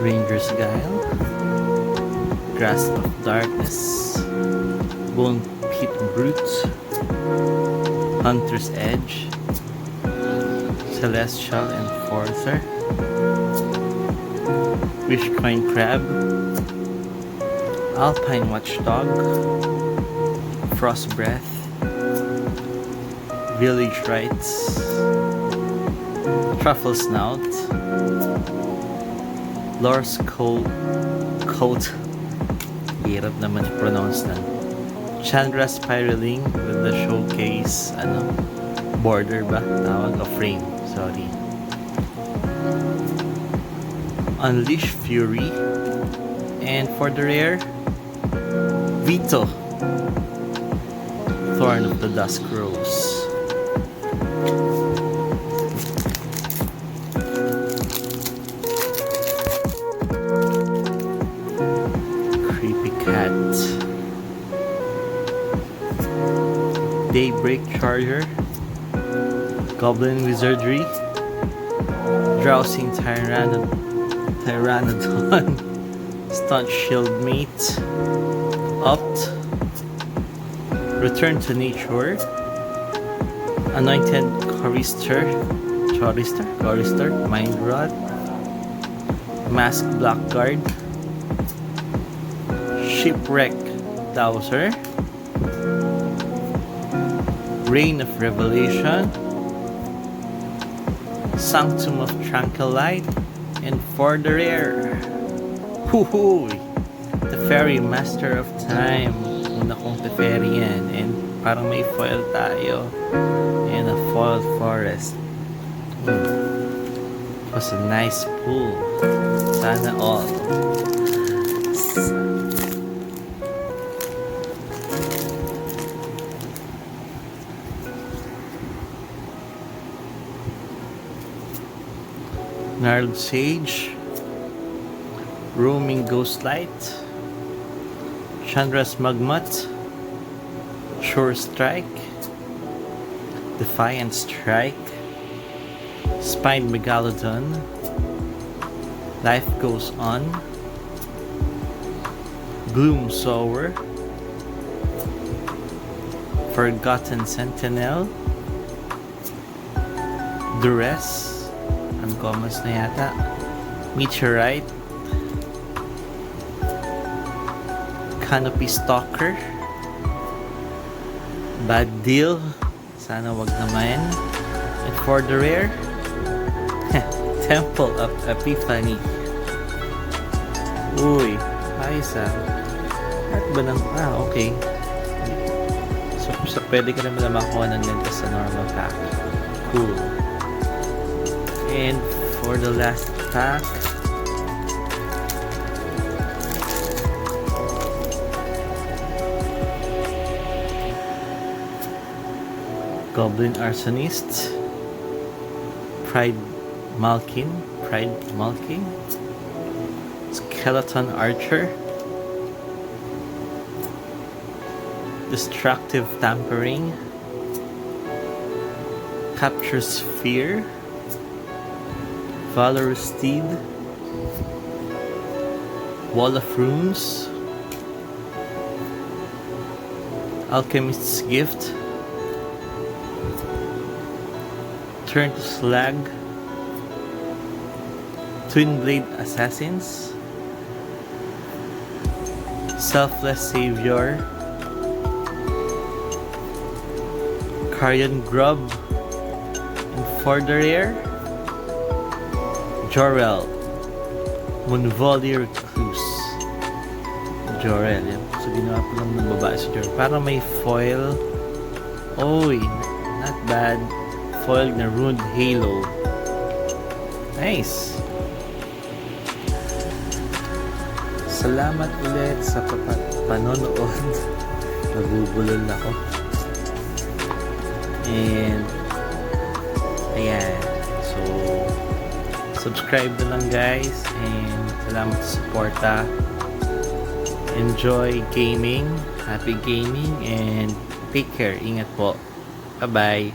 Ranger's Guile, Grasp of Darkness, Bone Pit Brute, Hunter's Edge, Celestial Enforcer, Wishcoin Crab, Alpine Watchdog, Frost Breath, Village Rites, Truffle Snout, Lore's Coat, hirap naman i-pronounce na, Chandra Spiraling with the showcase, border ba? Tawag o frame, sorry. Unleash Fury, and for the rare, Vito, Thorn of the Dusk Rose. Creepy Cat, Daybreak Charger, Goblin Wizardry, Drowsing Tyrannodon, Stunt Shieldmate, Opt, Return to Nature, Anointed Chorister, Mind Rod, Mask Blackguard, Shipwreck Dowser, Reign of Revelation, Sanctum of Tranquilite, and for the rare, the Fairy Master of Time. Una kong Teferi yan, and parang may foil tayo, and a foil forest. It was a nice pull. Sana all. Gnarled Sage, Roaming Ghostlight, Chandra's Magmut, Sure Strike, Defiant Strike, Spined Megalodon, Life Goes On, Gloom Sower, Forgotten Sentinel, Duress, uncommons na yata, Meteorite, Canopy Stalker, Bad Deal, sana wag naman, and for the rare, Temple of Epiphany. Uy, ayos at ba ng, okay, so pwede ka naman na makuha ng lentes sa normal pack. Cool. And for the last pack, Goblin Arsonist, Pride Malkin, Skeleton Archer, Destructive Tampering, Captures Fear, Valorous Steed, Wall of Runes, Alchemist's Gift, Turn to Slag, Twin Blade Assassins, Selfless Savior, Carrion Grub, and for the rare, Jorel, Moonvolley Recluse. Jorel, yan. So ginawa po lang ng babae si Jorel. Parang may foil. Oy, not bad. Foil na Runed Halo. Nice. Salamat ulit sa panonood. Nabubulol ako. And ayan. So subscribe na lang guys, and salamat sa suporta. Enjoy gaming, happy gaming, and take care. Ingat po. Bye bye.